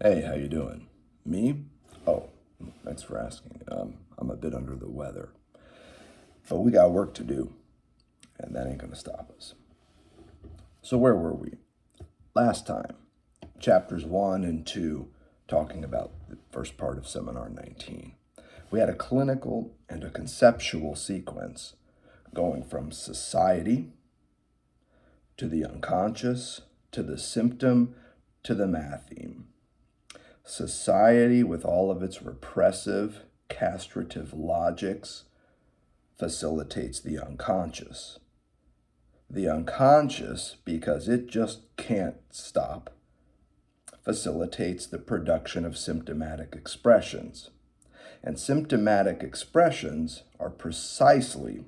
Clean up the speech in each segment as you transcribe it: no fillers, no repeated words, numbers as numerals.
Hey, how you doing? Me? Oh, thanks for asking. I'm a bit under the weather, but we got work to do, and that ain't gonna stop us. So where were we? Last time, chapters 1 and 2, talking about the first part of seminar 19. We had a clinical and a conceptual sequence going from society to the unconscious, to the symptom, to the matheme. Society, with all of its repressive, castrative logics, facilitates the unconscious. The unconscious, because it just can't stop, facilitates the production of symptomatic expressions. And symptomatic expressions are precisely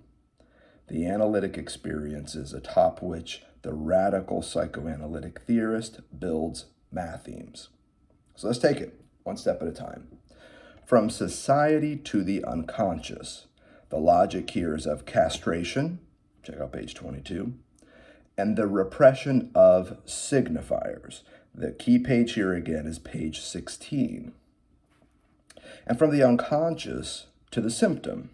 the analytic experiences atop which the radical psychoanalytic theorist builds mathemes. So let's take it one step at a time. From society to the unconscious, the logic here is of castration, check out page 22, and the repression of signifiers. The key page here again is page 16. And from the unconscious to the symptom,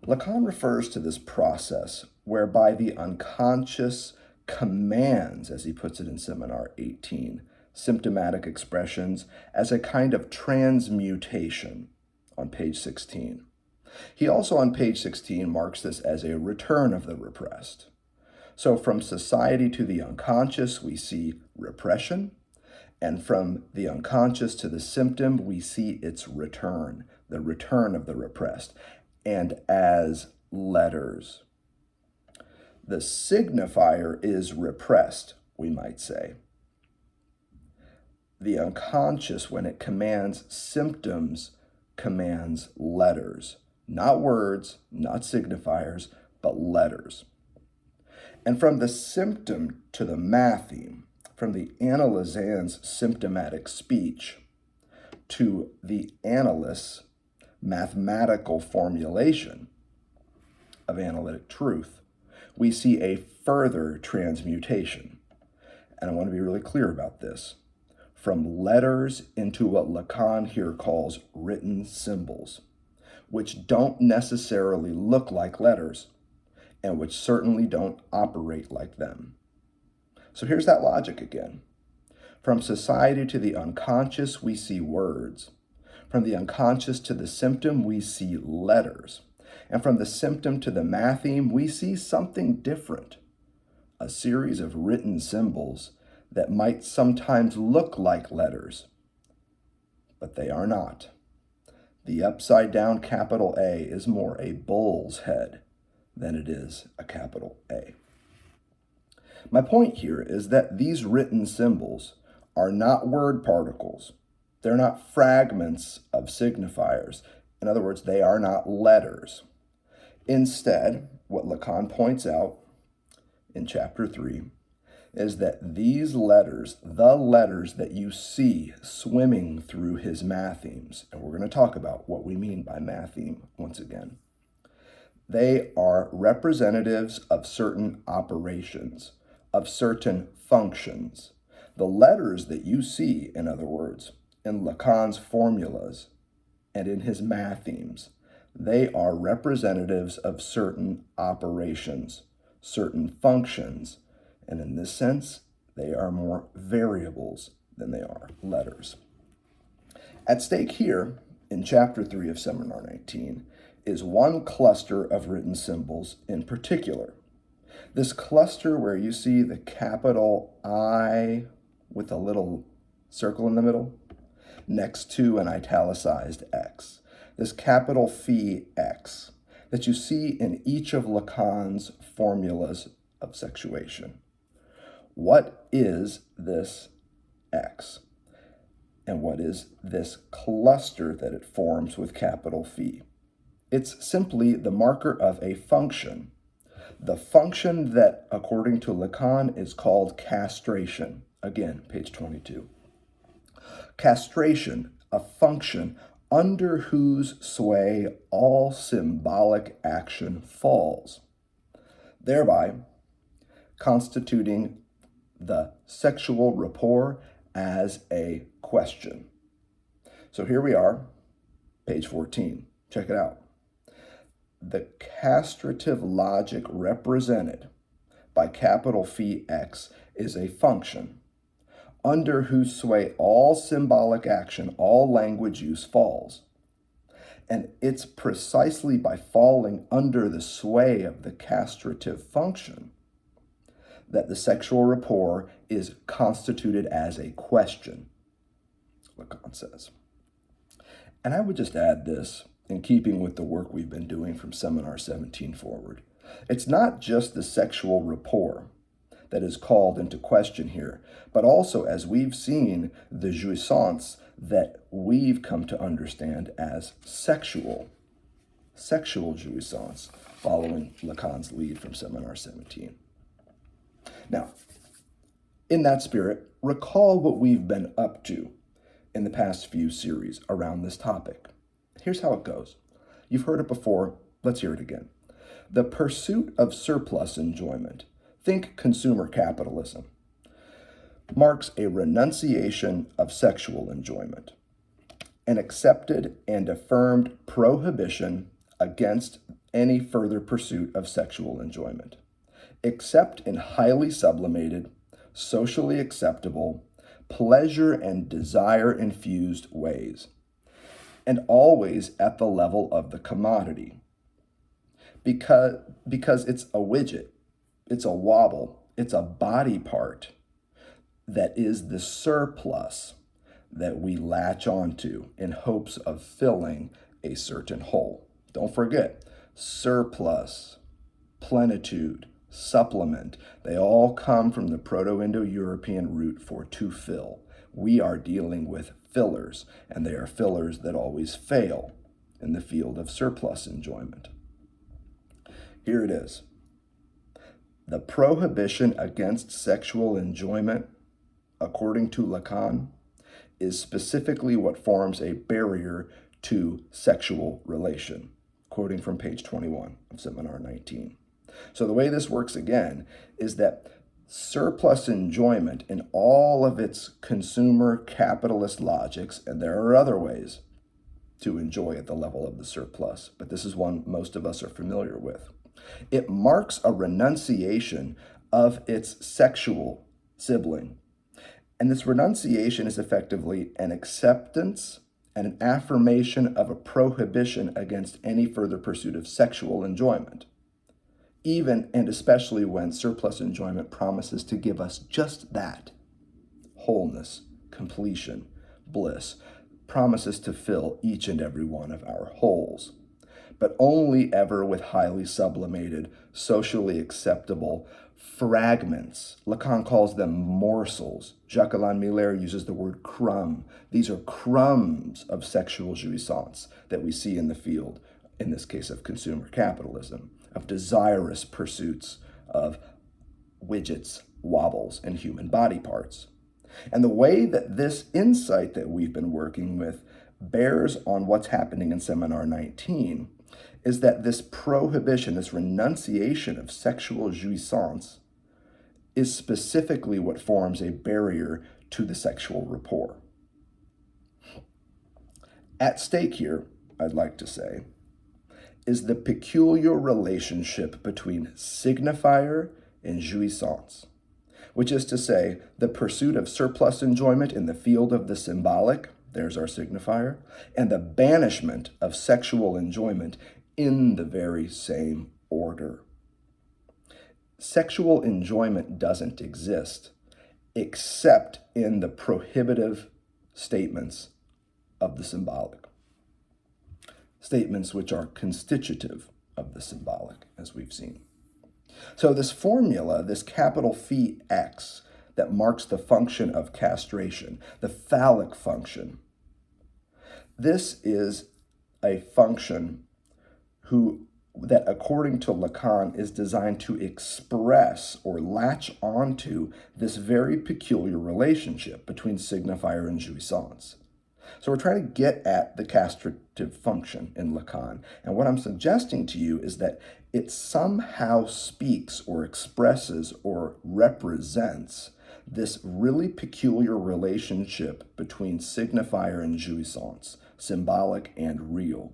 Lacan refers to this process whereby the unconscious commands, as he puts it in seminar 18, symptomatic expressions as a kind of transmutation on page 16. He also on page 16 marks this as a return of the repressed. So from society to the unconscious, we see repression, and from the unconscious to the symptom, we see its return, the return of the repressed, and as letters. The signifier is repressed, we might say. The unconscious, when it commands symptoms, commands letters. Not words, not signifiers, but letters. And from the symptom to the matheme, from the analysand's symptomatic speech to the analyst's mathematical formulation of analytic truth, we see a further transmutation. And I want to be really clear about this. From letters into what Lacan here calls written symbols, which don't necessarily look like letters, and which certainly don't operate like them. So here's that logic again. From society to the unconscious, we see words. From the unconscious to the symptom, we see letters. And from the symptom to the matheme, we see something different, a series of written symbols that might sometimes look like letters, but they are not. The upside down capital A is more a bull's head than it is a capital A. My point here is that these written symbols are not word particles. They're not fragments of signifiers. In other words, they are not letters. Instead, what Lacan points out in chapter 3 is that these letters, the letters that you see swimming through his mathemes, and we're going to talk about what we mean by matheme once again, they are representatives of certain operations, of certain functions. The letters that you see, in other words, in Lacan's formulas and in his mathemes, they are representatives of certain operations, certain functions, and in this sense, they are more variables than they are letters. At stake here, in chapter 3 of seminar 19, is one cluster of written symbols in particular. This cluster where you see the capital I with a little circle in the middle, next to an italicized X. This capital Phi X that you see in each of Lacan's formulas of sexuation. What is this X? And what is this cluster that it forms with capital Phi? It's simply the marker of a function. The function that, according to Lacan, is called castration. Again, page 22. Castration, a function under whose sway all symbolic action falls, thereby constituting the sexual rapport as a question. So here we are, page 14. Check it out. The castrative logic represented by capital Phi X is a function under whose sway all symbolic action, all language use falls. And it's precisely by falling under the sway of the castrative function that the sexual rapport is constituted as a question, Lacan says. And I would just add this, in keeping with the work we've been doing from Seminar 17 forward. It's not just the sexual rapport that is called into question here, but also, as we've seen, the jouissance that we've come to understand as sexual jouissance, following Lacan's lead from Seminar 17. Now, in that spirit, recall what we've been up to in the past few series around this topic. Here's how it goes. You've heard it before. Let's hear it again. The pursuit of surplus enjoyment, think consumer capitalism, marks a renunciation of sexual enjoyment, an accepted and affirmed prohibition against any further pursuit of sexual enjoyment, except in highly sublimated, socially acceptable, pleasure and desire-infused ways, and always at the level of the commodity. Because it's a widget, it's a wobble, it's a body part that is the surplus that we latch onto in hopes of filling a certain hole. Don't forget, surplus, plenitude, supplement, they all come from the Proto-Indo-European root for to fill. We are dealing with fillers, and they are fillers that always fail in the field of surplus enjoyment. Here it is. The prohibition against sexual enjoyment, according to Lacan, is specifically what forms a barrier to sexual relation, quoting from page 21 of Seminar 19. So the way this works again is that surplus enjoyment in all of its consumer capitalist logics, and there are other ways to enjoy at the level of the surplus, but this is one most of us are familiar with. It marks a renunciation of its sexual sibling. And this renunciation is effectively an acceptance and an affirmation of a prohibition against any further pursuit of sexual enjoyment, even and especially when surplus enjoyment promises to give us just that: wholeness, completion, bliss, promises to fill each and every one of our holes, but only ever with highly sublimated, socially acceptable fragments. Lacan calls them morsels. Jacques Lacan uses the word crumb. These are crumbs of sexual jouissance that we see in the field, in this case of consumer capitalism, of desirous pursuits of widgets, wobbles, and human body parts. And the way that this insight that we've been working with bears on what's happening in Seminar 19 is that this prohibition, this renunciation of sexual jouissance, is specifically what forms a barrier to the sexual rapport. At stake here, I'd like to say, is the peculiar relationship between signifier and jouissance, which is to say, the pursuit of surplus enjoyment in the field of the symbolic, there's our signifier, and the banishment of sexual enjoyment in the very same order. Sexual enjoyment doesn't exist except in the prohibitive statements of the symbolic. Statements which are constitutive of the symbolic, as we've seen. So this formula, this capital Phi X, that marks the function of castration, the phallic function, this is a function that, according to Lacan, is designed to express or latch onto this very peculiar relationship between signifier and jouissance. So we're trying to get at the castrative function in Lacan. And what I'm suggesting to you is that it somehow speaks or expresses or represents this really peculiar relationship between signifier and jouissance, symbolic and real,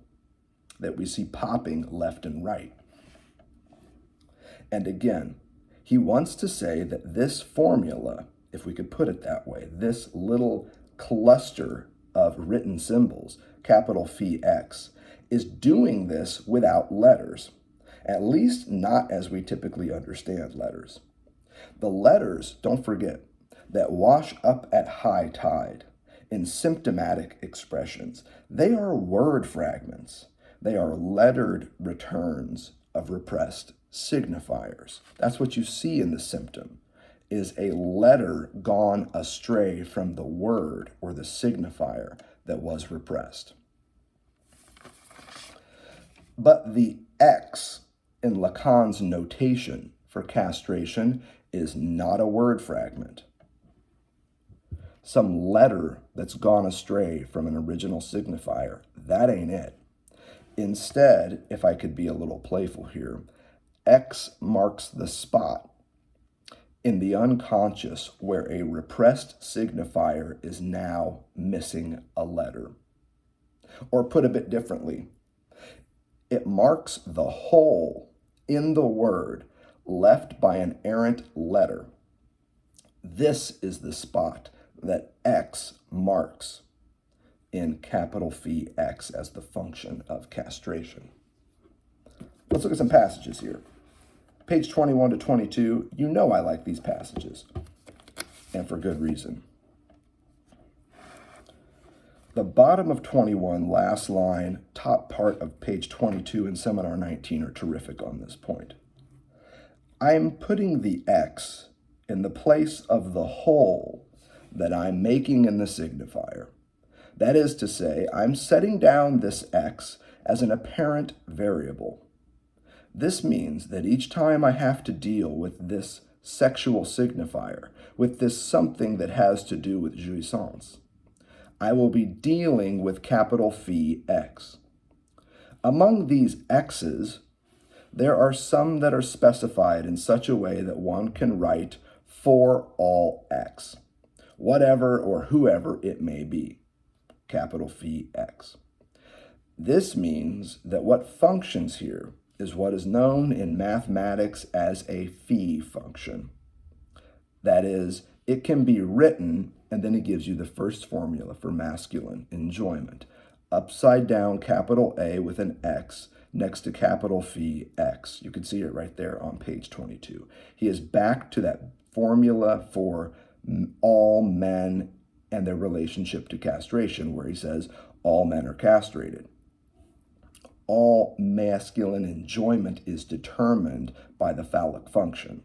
that we see popping left and right. And again, he wants to say that this formula, if we could put it that way, this little cluster of written symbols, capital Phi X, is doing this without letters, at least not as we typically understand letters. The letters, don't forget, that wash up at high tide in symptomatic expressions, they are word fragments. They are lettered returns of repressed signifiers. That's what you see in the symptom, is a letter gone astray from the word or the signifier that was repressed. But the X in Lacan's notation for castration is not a word fragment. Some letter that's gone astray from an original signifier, that ain't it. Instead, if I could be a little playful here, X marks the spot in the unconscious where a repressed signifier is now missing a letter. Or put a bit differently, it marks the hole in the word left by an errant letter. This is the spot that X marks in capital Phi X as the function of castration. Let's look at some passages here. Page 21 to 22, you know I like these passages, and for good reason. The bottom of 21, last line, top part of page 22 and seminar 19 are terrific on this point. I'm putting the X in the place of the hole that I'm making in the signifier. That is to say, I'm setting down this X as an apparent variable. This means that each time I have to deal with this sexual signifier, with this something that has to do with jouissance, I will be dealing with capital Phi X. Among these X's, there are some that are specified in such a way that one can write for all X, whatever or whoever it may be, capital Phi X. This means that what functions here is what is known in mathematics as a phi function. That is, it can be written, and then it gives you the first formula for masculine enjoyment. Upside down capital A with an X next to capital Phi X. You can see it right there on page 22. He is back to that formula for all men and their relationship to castration, where he says all men are castrated. All masculine enjoyment is determined by the phallic function.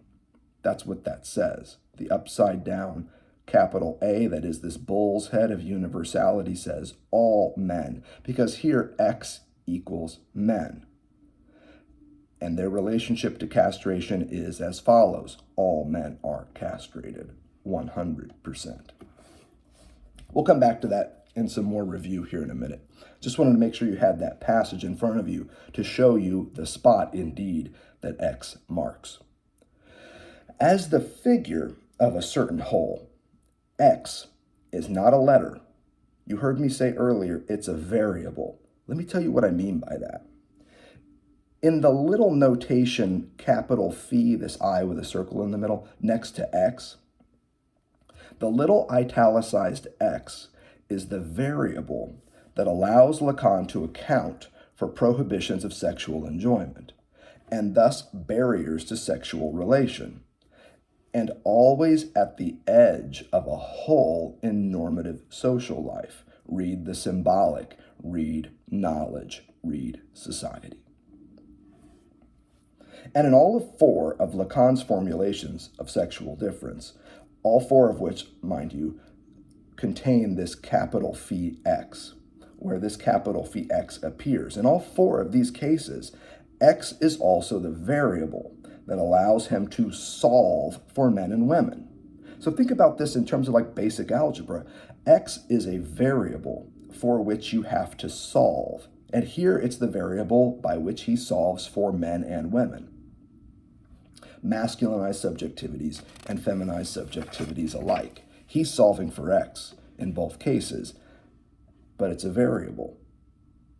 That's what that says. The upside down capital A, that is this bull's head of universality, says all men, because here X equals men. And their relationship to castration is as follows. All men are castrated, 100%. We'll come back to that in some more review here in a minute. Just wanted to make sure you had that passage in front of you to show you the spot indeed that X marks. As the figure of a certain whole, X is not a letter. You heard me say earlier, it's a variable. Let me tell you what I mean by that. In the little notation capital Phi, this I with a circle in the middle, next to X, the little italicized X is the variable that allows Lacan to account for prohibitions of sexual enjoyment, and thus barriers to sexual relation, and always at the edge of a hole in normative social life. Read the symbolic, read knowledge, read society. And in all of four of Lacan's formulations of sexual difference, all four of which, mind you, contain this capital Phi X, where this capital Phi X appears. In all four of these cases, X is also the variable that allows him to solve for men and women. So think about this in terms of like basic algebra. X is a variable for which you have to solve. And here it's the variable by which he solves for men and women. masculinized subjectivities and feminized subjectivities alike. He's solving for X in both cases, but it's a variable.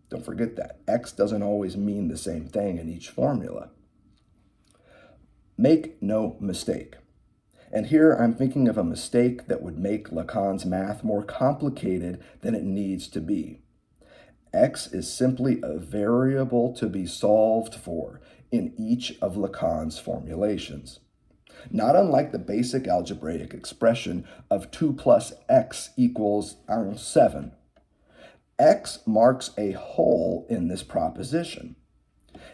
Don't forget that. X doesn't always mean the same thing in each formula. Make no mistake. And here I'm thinking of a mistake that would make Lacan's math more complicated than it needs to be. X is simply a variable to be solved for in each of Lacan's formulations. Not unlike the basic algebraic expression of 2 plus x equals 7. X marks a hole in this proposition.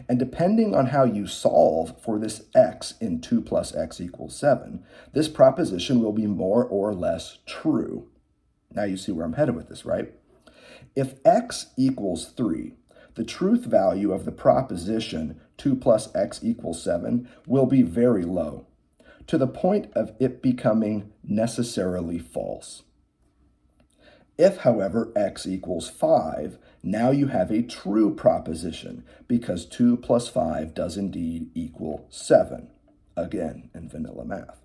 And depending on how you solve for this x in 2 plus x equals 7, this proposition will be more or less true. Now you see where I'm headed with this, right? If x equals 3, the truth value of the proposition 2 plus x equals 7 will be very low, to the point of it becoming necessarily false. If, however, x equals 5, now you have a true proposition, because 2 plus 5 does indeed equal 7, again, in vanilla math.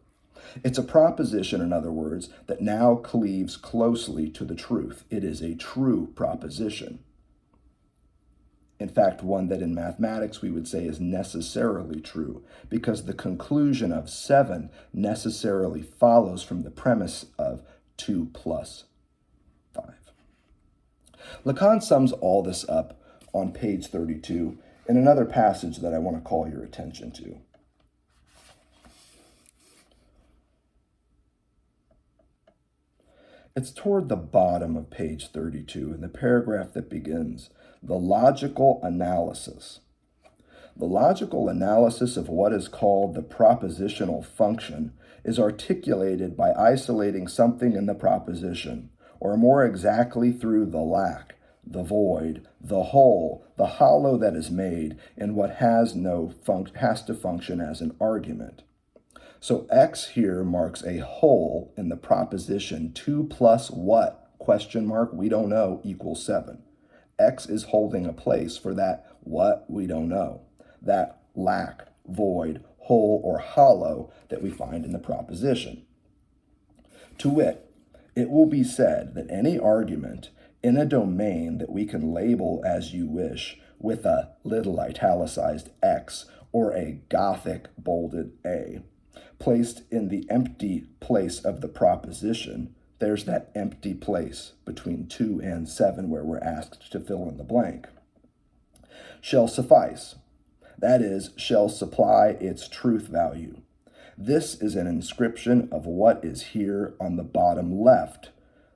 It's a proposition, in other words, that now cleaves closely to the truth. It is a true proposition. In fact, one that in mathematics we would say is necessarily true, because the conclusion of 7 necessarily follows from the premise of 2 plus 5. Lacan sums all this up on page 32 in another passage that I want to call your attention to. It's toward the bottom of page 32 in the paragraph that begins, "The logical analysis." The logical analysis of what is called the propositional function is articulated by isolating something in the proposition, or more exactly through the lack, the void, the hole, the hollow that is made in what has to function as an argument. So X here marks a hole in the proposition 2 plus what? Question mark, we don't know, equals 7. X is holding a place for that what we don't know, that lack, void, hole, or hollow that we find in the proposition. To wit, it will be said that any argument in a domain that we can label as you wish with a little italicized X or a Gothic bolded A, placed in the empty place of the proposition, there's that empty place between 2 and 7 where we're asked to fill in the blank, shall suffice. That is, shall supply its truth value. This is an inscription of what is here on the bottom left,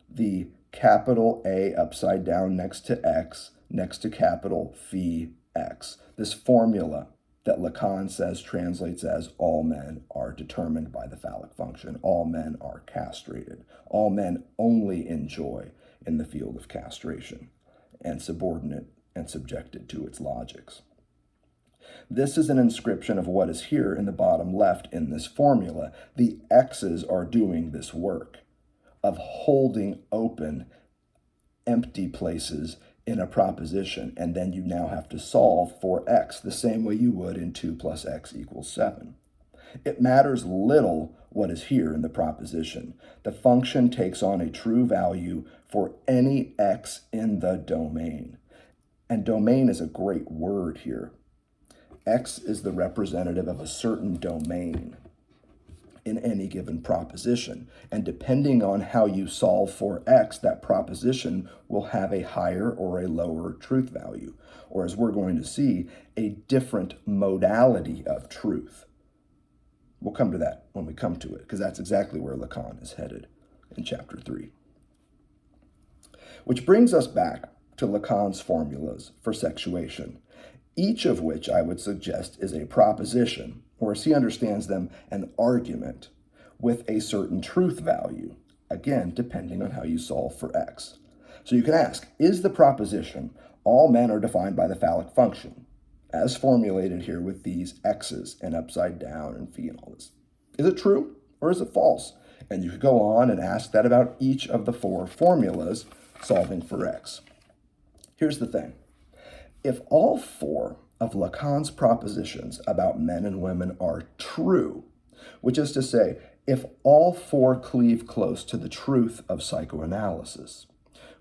the capital A upside down next to X, next to capital Phi X. This formula that Lacan says translates as all men are determined by the phallic function, all men are castrated, all men only enjoy in the field of castration, and subordinate and subjected to its logics. This is an inscription of what is here in the bottom left in this formula. The X's are doing this work of holding open empty places in a proposition, and then you now have to solve for X the same way you would in 2 plus X equals 7. It matters little what is here in the proposition. The function takes on a true value for any X in the domain. And domain is a great word here. X is the representative of a certain domain in any given proposition. And depending on how you solve for X, that proposition will have a higher or a lower truth value, or as we're going to see, a different modality of truth. We'll come to that when we come to it, because that's exactly where Lacan is headed in chapter 3. Which brings us back to Lacan's formulas for sexuation, each of which I would suggest is a proposition, or as he understands them, an argument with a certain truth value, again, depending on how you solve for X. So you can ask, is the proposition, all men are defined by the phallic function, as formulated here with these X's and upside down and phi and all this, is it true or is it false? And you could go on and ask that about each of the 4 formulas solving for X. Here's the thing. If all 4 of Lacan's propositions about men and women are true, which is to say, if all four cleave close to the truth of psychoanalysis,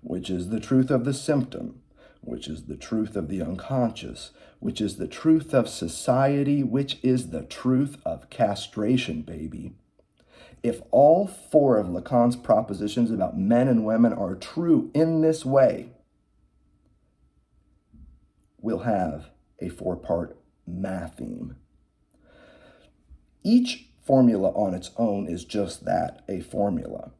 which is the truth of the symptom, which is the truth of the unconscious, which is the truth of society, which is the truth of castration, baby. If all four of Lacan's propositions about men and women are true in this way, we'll have a four-part matheme. Each formula on its own is just that, a formula.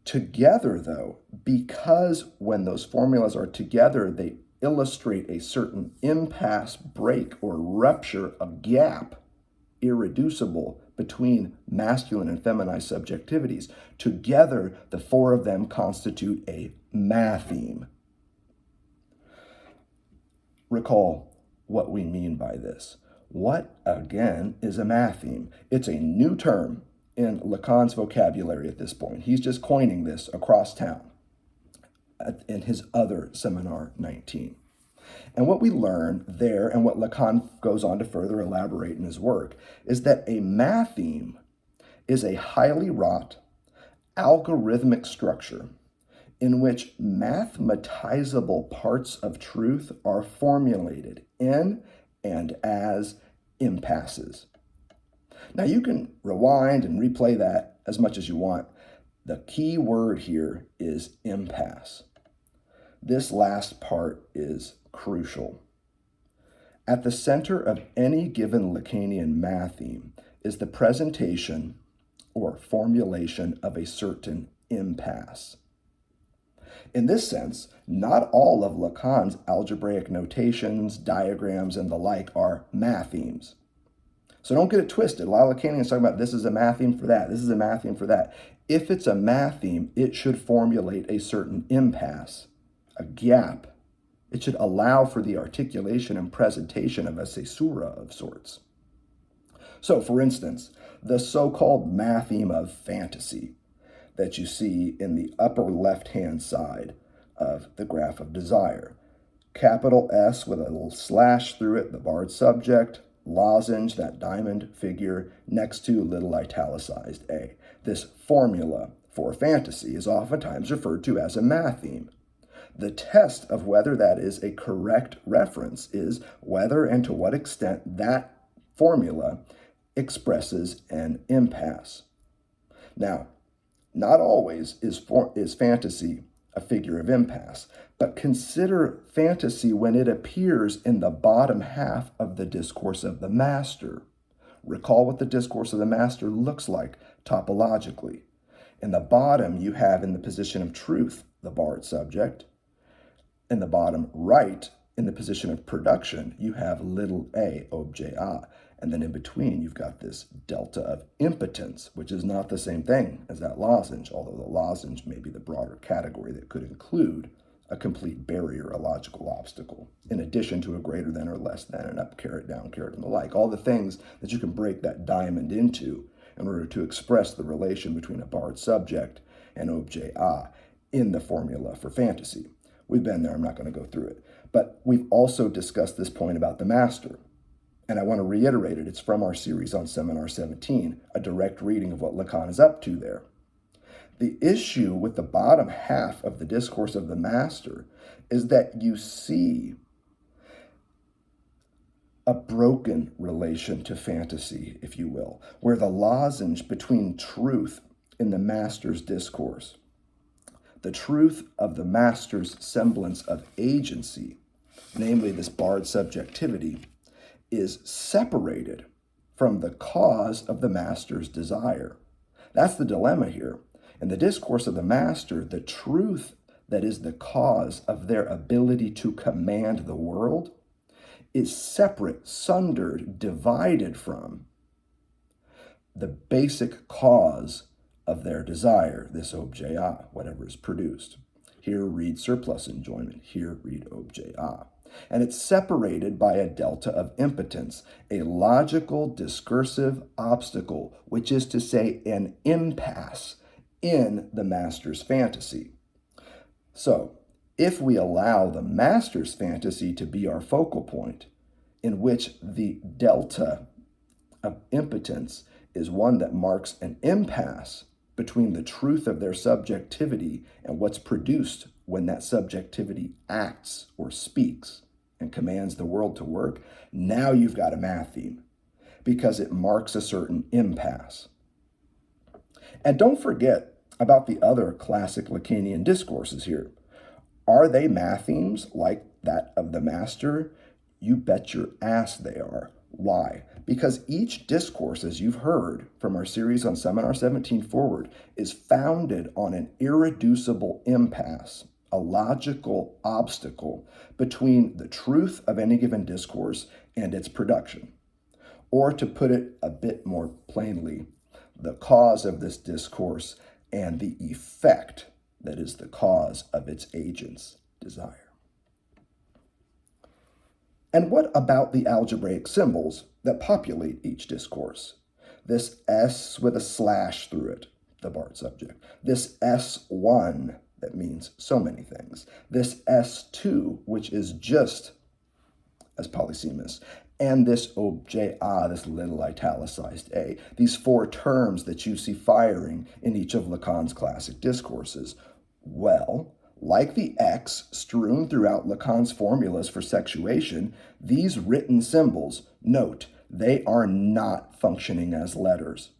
Together, though, because when those formulas are together, they illustrate a certain impasse, break, or rupture, a gap, irreducible, between masculine and feminized subjectivities. Together, the four of them constitute a matheme. Recall what we mean by this. What, again, is a matheme? It's a new term in Lacan's vocabulary at this point. He's just coining this across town in his other seminar 19. And what we learn there, and what Lacan goes on to further elaborate in his work, is that a matheme is a highly wrought, algorithmic structure in which mathematizable parts of truth are formulated in and as impasses. Now you can rewind and replay that as much as you want. The key word here is impasse. This last part is crucial. At the center of any given Lacanian matheme is the presentation or formulation of a certain impasse. In this sense, not all of Lacan's algebraic notations, diagrams, and the like are mathemes. So don't get it twisted. A lot of Lacanians talk about this is a matheme for that, this is a matheme for that. If it's a matheme, it should formulate a certain impasse, a gap. It should allow for the articulation and presentation of a caesura of sorts. So, for instance, the so-called matheme of fantasy that you see in the upper left-hand side of the graph of desire. Capital S with a little slash through it, the barred subject, lozenge, that diamond figure, next to little italicized a. This formula for fantasy is oftentimes referred to as a matheme. The test of whether that is a correct reference is whether and to what extent that formula expresses an impasse. Now, not always is fantasy a figure of impasse, but consider fantasy when it appears in the bottom half of the discourse of the master. Recall what the discourse of the master looks like topologically. In the bottom, you have in the position of truth, the barred subject. In the bottom right, in the position of production, you have little a, objet a. And then in between, you've got this delta of impotence, which is not the same thing as that lozenge, although the lozenge may be the broader category that could include a complete barrier, a logical obstacle, in addition to a greater than or less than, an up caret, down caret, and the like. All the things that you can break that diamond into in order to express the relation between a barred subject and objet a in the formula for fantasy. We've been there, I'm not going to go through it. But we've also discussed this point about the master. And I want to reiterate it. It's from our series on Seminar 17, a direct reading of what Lacan is up to there. The issue with the bottom half of the discourse of the master is that you see a broken relation to fantasy, if you will, where the lozenge between truth in the master's discourse, the truth of the master's semblance of agency, namely this barred subjectivity, is separated from the cause of the master's desire. That's the dilemma here. In the discourse of the master, the truth that is the cause of their ability to command the world is separate, sundered, divided from the basic cause of their desire, this objet a, whatever is produced. Here read surplus enjoyment, here read objet a. And it's separated by a delta of impotence, a logical discursive obstacle, which is to say an impasse in the master's fantasy. So, if we allow the master's fantasy to be our focal point, in which the delta of impotence is one that marks an impasse between the truth of their subjectivity and what's produced when that subjectivity acts or speaks and commands the world to work, now you've got a matheme because it marks a certain impasse. And don't forget about the other classic Lacanian discourses here. Are they mathemes like that of the master? You bet your ass they are. Why? Because each discourse, as you've heard from our series on Seminar 17 forward, is founded on an irreducible impasse, a logical obstacle between the truth of any given discourse and its production. Or to put it a bit more plainly, the cause of this discourse and the effect that is the cause of its agent's desire. And what about the algebraic symbols that populate each discourse? This S with a slash through it, the BART subject. This S1 that means so many things. This S2, which is just as Polysemous. And this Ch3a, this little italicized a. These four terms that you see firing in each of Lacan's classic discourses. Well, like the X strewn throughout Lacan's formulas for sexuation, these written symbols, note, they are not functioning as letters.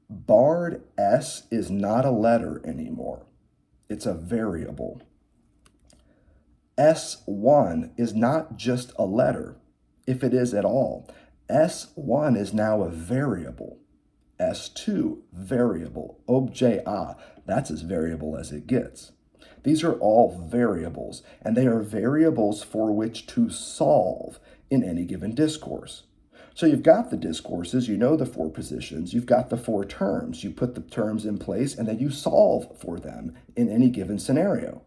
Barred S is not a letter anymore. It's a variable. S1 is not just a letter, if it is at all. S1 is now a variable. S2, variable. Ch3a, that's as variable as it gets. These are all variables, and they are variables for which to solve in any given discourse. So you've got the discourses, you know the four positions, you've got the four terms. You put the terms in place, and then you solve for them in any given scenario.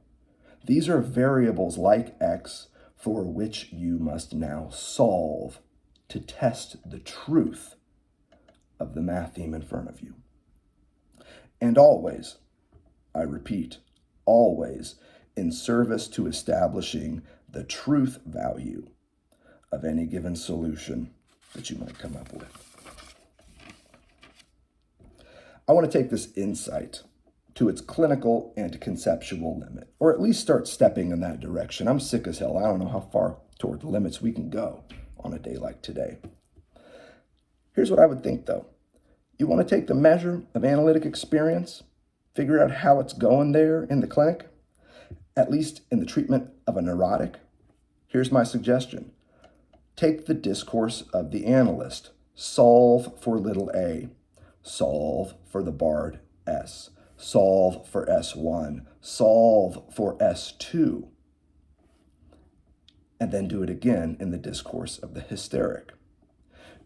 These are variables like X for which you must now solve to test the truth of the matheme in front of you. And always, I repeat, always in service to establishing the truth value of any given solution that you might come up with. I want to take this insight to its clinical and conceptual limit, or at least start stepping in that direction. I'm sick as hell. I don't know how far toward the limits we can go on a day like today. Here's what I would think, though. You want to take the measure of analytic experience, figure out how it's going there in the clinic, at least in the treatment of a neurotic. Here's my suggestion. Take the discourse of the analyst. Solve for little a. Solve for the barred S. Solve for S1. Solve for S2. And then do it again in the discourse of the hysteric.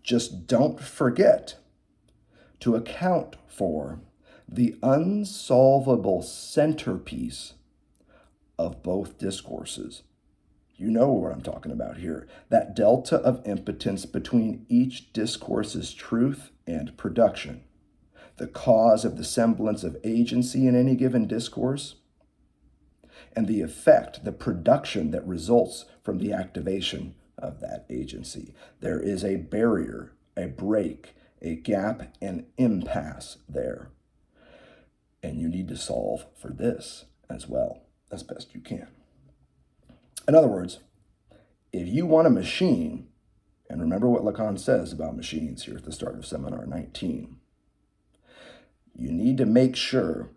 Just don't forget to account for the unsolvable centerpiece of both discourses. You know what I'm talking about here. That delta of impotence between each discourse's truth and production. The cause of the semblance of agency in any given discourse, and the effect, the production that results from the activation of that agency. There is a barrier, a break, a gap, an impasse there. And you need to solve for this as well, as best you can. In other words, if you want a machine, and remember what Lacan says about machines here at the start of Seminar 19, you need to make sure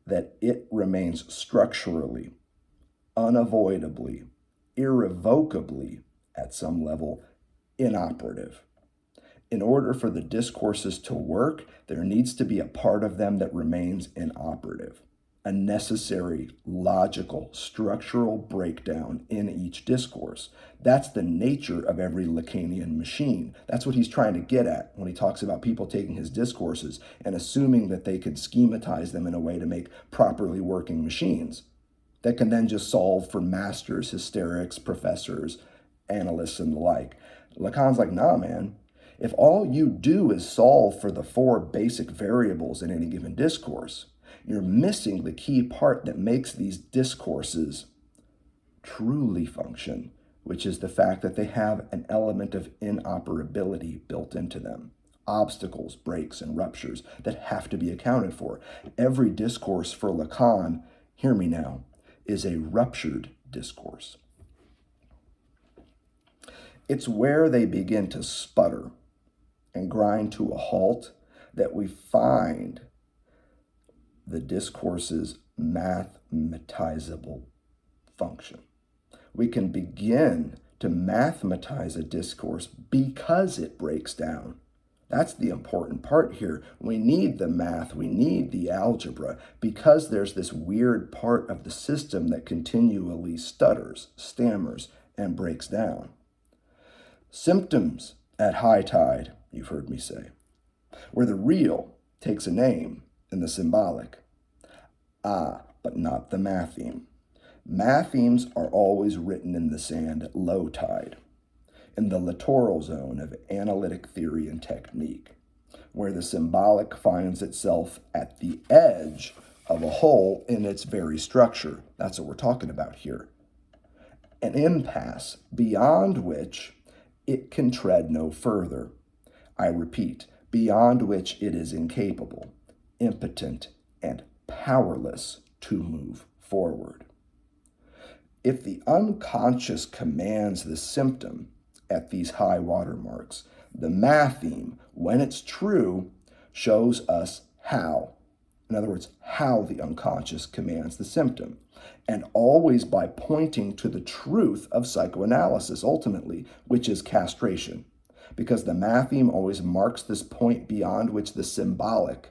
that it remains structurally, unavoidably, irrevocably, at some level, inoperative. In order for the discourses to work, there needs to be a part of them that remains inoperative, a necessary, logical, structural breakdown in each discourse. That's the nature of every Lacanian machine. That's what he's trying to get at when he talks about people taking his discourses and assuming that they could schematize them in a way to make properly working machines that can then just solve for masters, hysterics, professors, analysts, and the like. Lacan's like, nah, man. If all you do is solve for the four basic variables in any given discourse, you're missing the key part that makes these discourses truly function which is the fact that they have an element of inoperability built into them. Obstacles, breaks, and ruptures that have to be accounted for. Every discourse for Lacan, hear me now, is a ruptured discourse. It's where they begin to sputter and grind to a halt that we find the discourse's mathematizable function. We can begin to mathematize a discourse because it breaks down. That's the important part here. We need the math, we need the algebra, because there's this weird part of the system that continually stutters, stammers, and breaks down. Symptoms at high tide, you've heard me say, where the real takes a name in the symbolic. But not the matheme. Mathemes are always written in the sand at low tide, in the littoral zone of analytic theory and technique, where the symbolic finds itself at the edge of a hole in its very structure. That's what we're talking about here. An impasse beyond which it can tread no further. I repeat, beyond which it is incapable, impotent, and powerless to move forward. If the unconscious commands the symptom at these high water marks, the matheme, when it's true, shows us how. In other words, how the unconscious commands the symptom. And always by pointing to the truth of psychoanalysis, ultimately, which is castration. Because the matheme always marks this point beyond which the symbolic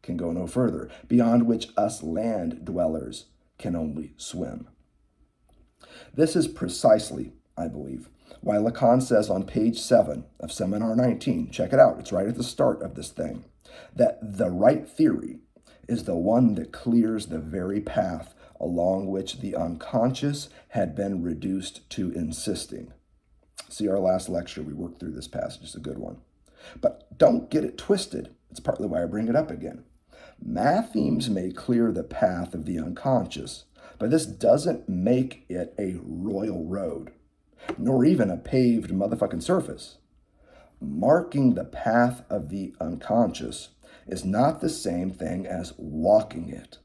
can go no further, beyond which us land dwellers can only swim. This is precisely, I believe, why Lacan says on page 7 of Seminar 19, check it out, it's right at the start of this thing, that the right theory is the one that clears the very path along which the unconscious had been reduced to insisting. See our last lecture, we worked through this passage, it's a good one. But don't get it twisted. It's partly why I bring it up again. Mathemes may clear the path of the unconscious, but this doesn't make it a royal road, nor even a paved motherfucking surface. Marking the path of the unconscious is not the same thing as walking it,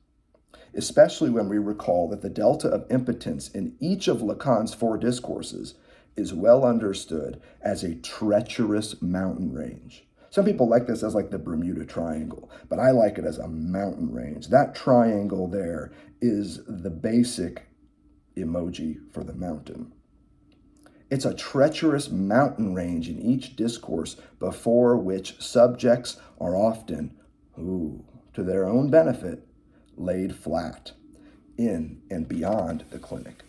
especially when we recall that the delta of impotence in each of Lacan's 4 discourses is well understood as a treacherous mountain range. Some people like this as like the Bermuda Triangle, but I like it as a mountain range. That triangle there is the basic emoji for the mountain. It's a treacherous mountain range in each discourse before which subjects are often, to their own benefit, laid flat in and beyond the clinic.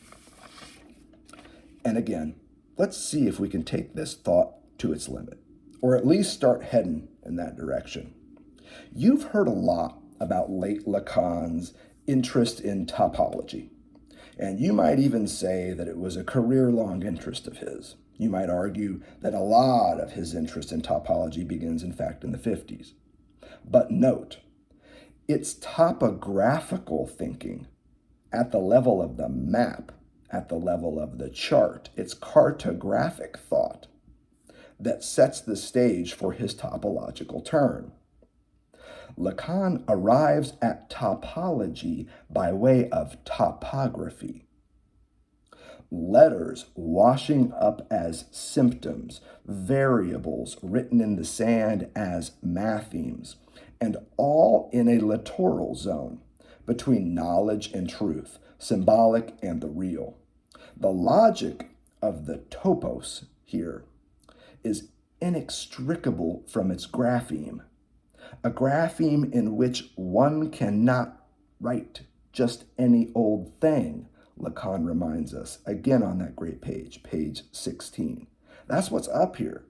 And again, let's see if we can take this thought to its limit, or at least start heading in that direction. You've heard a lot about late Lacan's interest in topology, and you might even say that it was a career-long interest of his. You might argue that a lot of his interest in topology begins, in fact, in the 50s. But note, it's topographical thinking at the level of the map, at the level of the chart. It's cartographic thought that sets the stage for his topological turn. Lacan arrives at topology by way of topography. Letters washing up as symptoms, variables written in the sand as mathemes, and all in a littoral zone between knowledge and truth, symbolic and the real. The logic of the topos here is inextricable from its grapheme, a grapheme in which one cannot write just any old thing, Lacan reminds us, again on that great page, page 16. That's what's up here.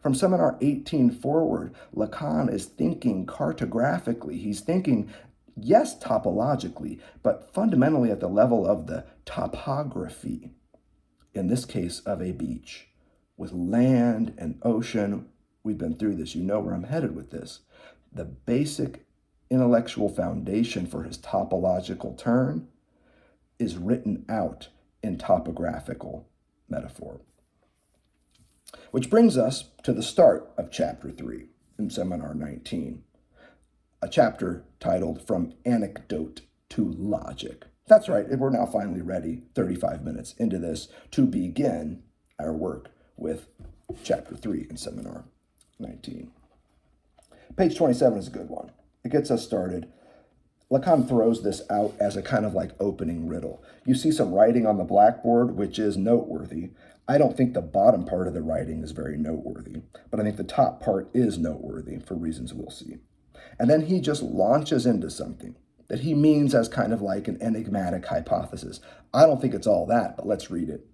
From Seminar 18 forward, Lacan is thinking cartographically. He's thinking, yes, topologically, but fundamentally at the level of the topography, in this case of a beach, with land and ocean. We've been through this. You know where I'm headed with this. The basic intellectual foundation for his topological turn is written out in topographical metaphor. Which brings us to the start of Chapter 3 in Seminar 19, a chapter titled From Anecdote to Logic. That's right, we're now finally ready, 35 minutes into this, to begin our work with Chapter 3 in Seminar 19. Page 27 is a good one. It gets us started. Lacan throws this out as a kind of like opening riddle. You see some writing on the blackboard, which is noteworthy. I don't think the bottom part of the writing is very noteworthy, but I think the top part is noteworthy for reasons we'll see. And then he just launches into something that he means as kind of like an enigmatic hypothesis. I don't think it's all that, but let's read it.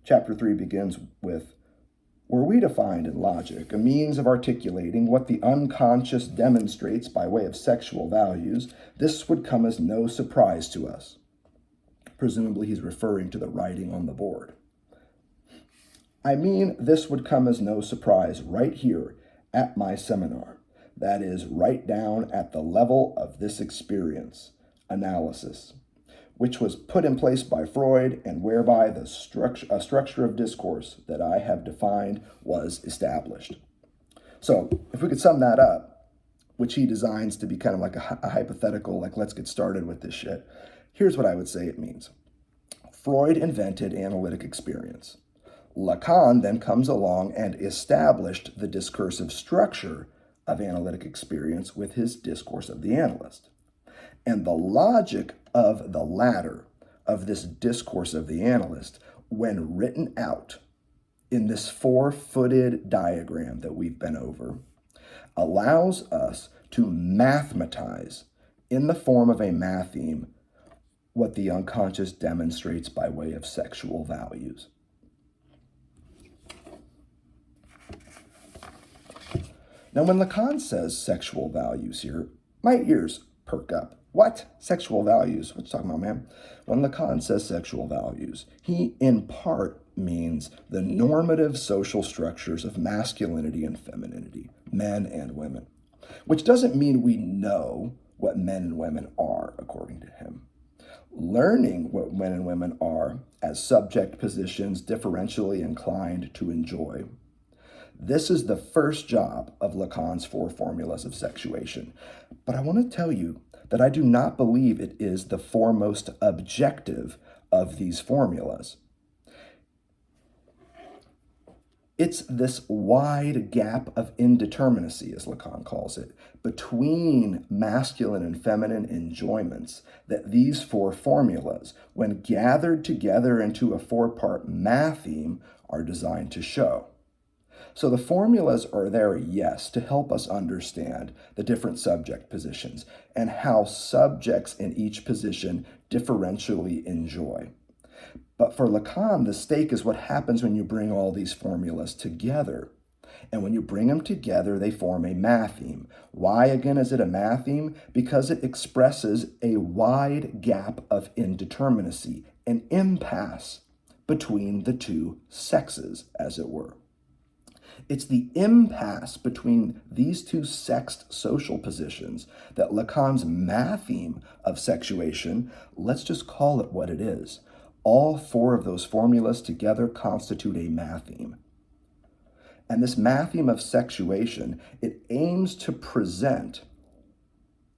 Chapter 3 begins with, were we to find in logic a means of articulating what the unconscious demonstrates by way of sexual values, this would come as no surprise to us. Presumably he's referring to the writing on the board. I mean, this would come as no surprise right here at my seminar. That is, right down at the level of this experience, analysis, which was put in place by Freud and whereby a structure of discourse that I have defined was established. So if we could sum that up, which he designs to be kind of like a hypothetical, like let's get started with this shit, here's what I would say it means. Freud invented analytic experience. Lacan then comes along and established the discursive structure of analytic experience with his discourse of the analyst. And the logic of the latter, of this discourse of the analyst, when written out in this four-footed diagram that we've been over, allows us to mathematize in the form of a matheme what the unconscious demonstrates by way of sexual values. Now, when Lacan says sexual values here, my ears perk up. What? Sexual values? What you talking about, man? When Lacan says sexual values, he in part means the normative social structures of masculinity and femininity, men and women, which doesn't mean we know what men and women are, according to him. Learning what men and women are as subject positions differentially inclined to enjoy. This is the first job of Lacan's four formulas of sexuation. But I want to tell you that I do not believe it is the foremost objective of these formulas. It's this wide gap of indeterminacy, as Lacan calls it, between masculine and feminine enjoyments that these four formulas, when gathered together into a four-part matheme, are designed to show. So the formulas are there, yes, to help us understand the different subject positions and how subjects in each position differentially enjoy. But for Lacan, the stake is what happens when you bring all these formulas together. And when you bring them together, they form a matheme. Why, again, is it a matheme? Because it expresses a wide gap of indeterminacy, an impasse between the two sexes, as it were. It's the impasse between these two sexed social positions that Lacan's matheme of sexuation, let's just call it what it is. All four of those formulas together constitute a matheme. And this matheme of sexuation, it aims to present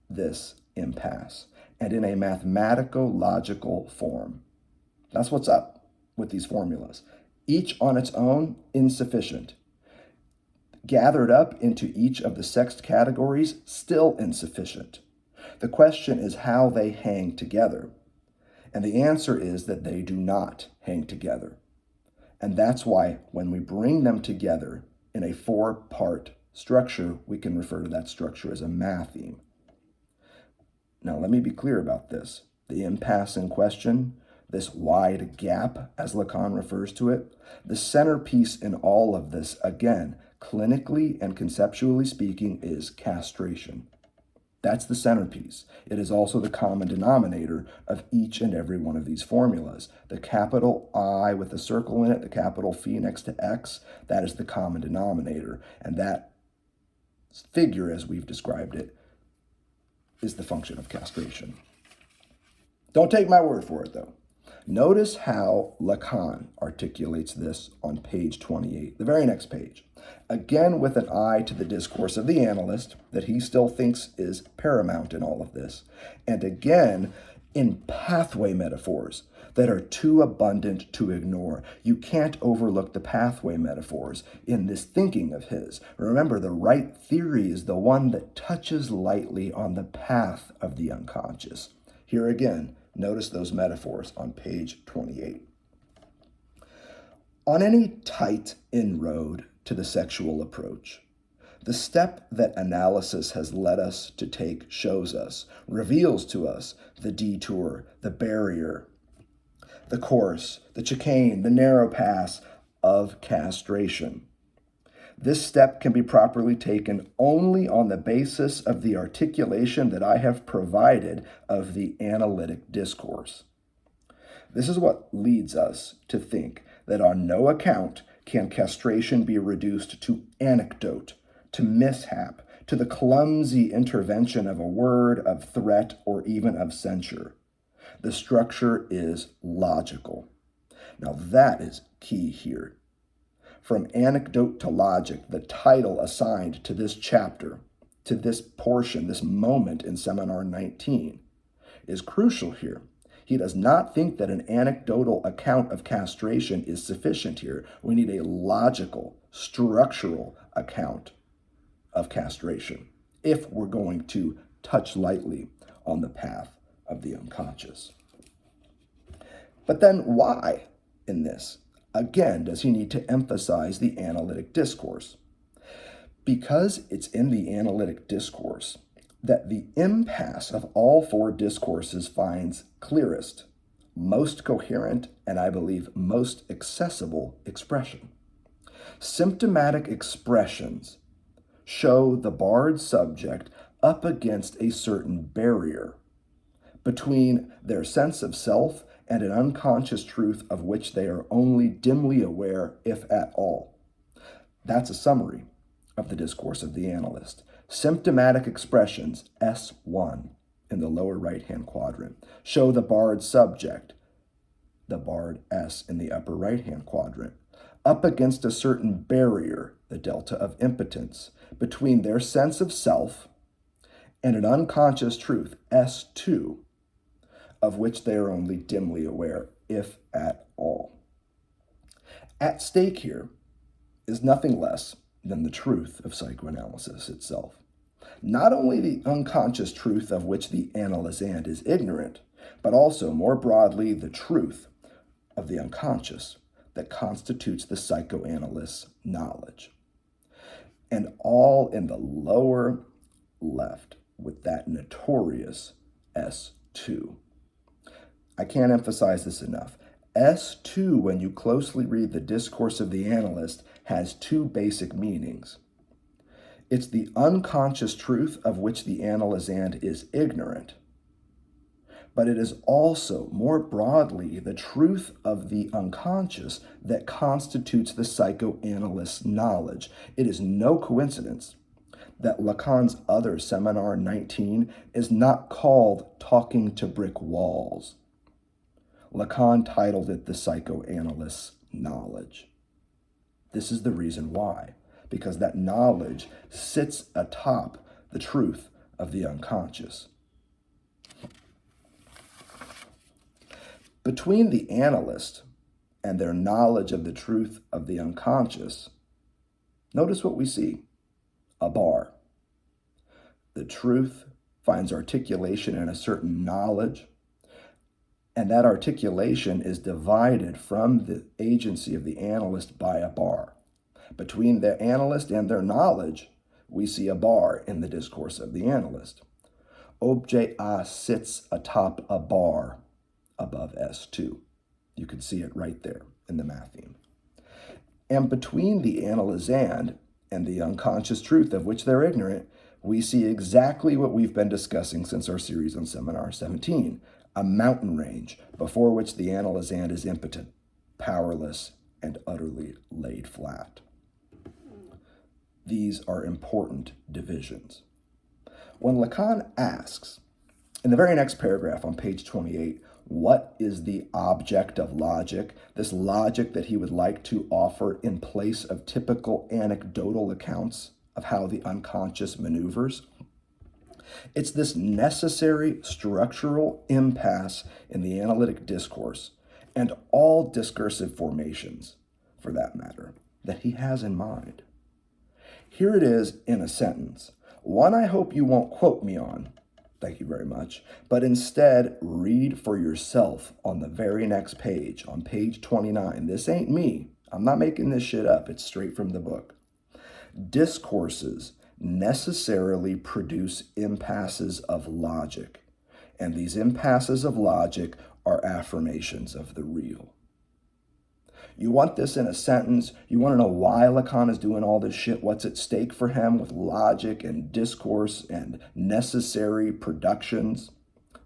this impasse and in a mathematico-logical form. That's what's up with these formulas. Each on its own, insufficient. Gathered up into each of the sexed categories, still insufficient. The question is how they hang together. And the answer is that they do not hang together. And that's why when we bring them together in a four-part structure, we can refer to that structure as a matheme. Now, let me be clear about this. The impasse in question, this wide gap, as Lacan refers to it, the centerpiece in all of this, again, clinically and conceptually speaking, is castration. That's the centerpiece. It is also the common denominator of each and every one of these formulas. The capital I with a circle in it, the capital Phi next to X, that is the common denominator. And that figure, as we've described it, is the function of castration. Don't take my word for it, though. Notice how Lacan articulates this on page 28, the very next page. Again, with an eye to the discourse of the analyst that he still thinks is paramount in all of this. And again, in pathway metaphors that are too abundant to ignore. You can't overlook the pathway metaphors in this thinking of his. Remember, the right theory is the one that touches lightly on the path of the unconscious. Here again, notice those metaphors on page 28. On any tight inroad to the sexual approach, the step that analysis has led us to take shows us, reveals to us the detour, the barrier, the course, the chicane, the narrow pass of castration. This step can be properly taken only on the basis of the articulation that I have provided of the analytic discourse. This is what leads us to think that on no account can castration be reduced to anecdote, to mishap, to the clumsy intervention of a word, of threat, or even of censure. The structure is logical. Now that is key here. From anecdote to logic, the title assigned to this chapter, to this portion, this moment in Seminar 19, is crucial here. He does not think that an anecdotal account of castration is sufficient here. We need a logical, structural account of castration if we're going to touch lightly on the path of the unconscious. But then why in this? Again, does he need to emphasize the analytic discourse? Because it's in the analytic discourse that the impasse of all four discourses finds clearest, most coherent, and I believe most accessible expression. Symptomatic expressions show the barred subject up against a certain barrier between their sense of self and an unconscious truth of which they are only dimly aware, if at all. That's a summary of the discourse of the analyst. Symptomatic expressions, S1, in the lower right-hand quadrant, show the barred subject, the barred S in the upper right-hand quadrant, up against a certain barrier, the delta of impotence, between their sense of self and an unconscious truth, S2, of which they are only dimly aware, if at all. At stake here is nothing less than the truth of psychoanalysis itself. Not only the unconscious truth of which the analysand is ignorant, but also, more broadly, the truth of the unconscious that constitutes the psychoanalyst's knowledge. And all in the lower left with that notorious S2. I can't emphasize this enough. S2, when you closely read the discourse of the analyst, has two basic meanings. It's the unconscious truth of which the analysand is ignorant, but it is also, more broadly, the truth of the unconscious that constitutes the psychoanalyst's knowledge. It is no coincidence that Lacan's other Seminar 19 is not called Talking to Brick Walls. Lacan titled it The Psychoanalyst's Knowledge. This is the reason why, because that knowledge sits atop the truth of the unconscious. Between the analyst and their knowledge of the truth of the unconscious, notice what we see, a bar. The truth finds articulation in a certain knowledge, and that articulation is divided from the agency of the analyst by a bar. Between the analyst and their knowledge, we see a bar in the discourse of the analyst. Ch3a sits atop a bar above S2. You can see it right there in the Matheme. And between the analysand and the unconscious truth of which they're ignorant, we see exactly what we've been discussing since our series on Seminar 17, a mountain range before which the analysand is impotent, powerless, and utterly laid flat. These are important divisions. When Lacan asks, In the very next paragraph on page 28, what is the object of logic? This logic that he would like to offer in place of typical anecdotal accounts of how the unconscious maneuvers. It's this necessary structural impasse in the analytic discourse and all discursive formations, for that matter, that he has in mind. Here it is in a sentence, one I hope you won't quote me on, thank you very much, but instead read for yourself on the very next page, on page 29. This ain't me. I'm not making this shit up. It's straight from the book. Discourses necessarily produce impasses of logic, and these impasses of logic are affirmations of the real. You want this in a sentence? You want to know why Lacan is doing all this shit? What's at stake for him with logic and discourse and necessary productions?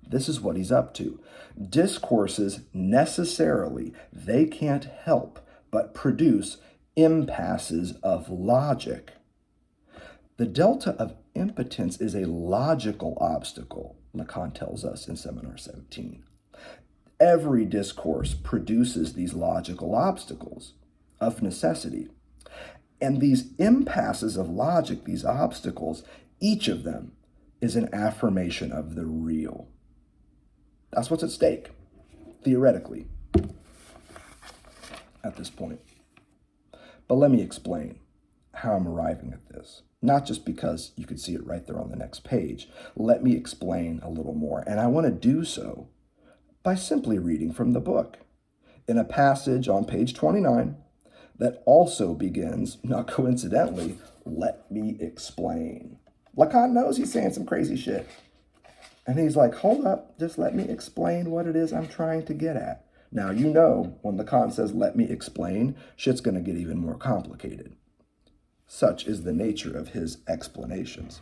This is what he's up to. Discourses necessarily, they can't help but produce impasses of logic. The delta of impotence is a logical obstacle, Lacan tells us in Seminar 17. Every discourse produces these logical obstacles of necessity. And these impasses of logic, these obstacles, each of them is an affirmation of the real. That's what's at stake, theoretically, at this point. But let me explain how I'm arriving at this. Not just because you could see it right there on the next page. Let me explain a little more. And I want to do so by simply reading from the book in a passage on page 29 that also begins, not coincidentally, let me explain. Lacan knows he's saying some crazy shit. And he's like, hold up, just let me explain what it is I'm trying to get at. Now, you know, when Lacan says, let me explain, shit's going to get even more complicated. Such is the nature of his explanations.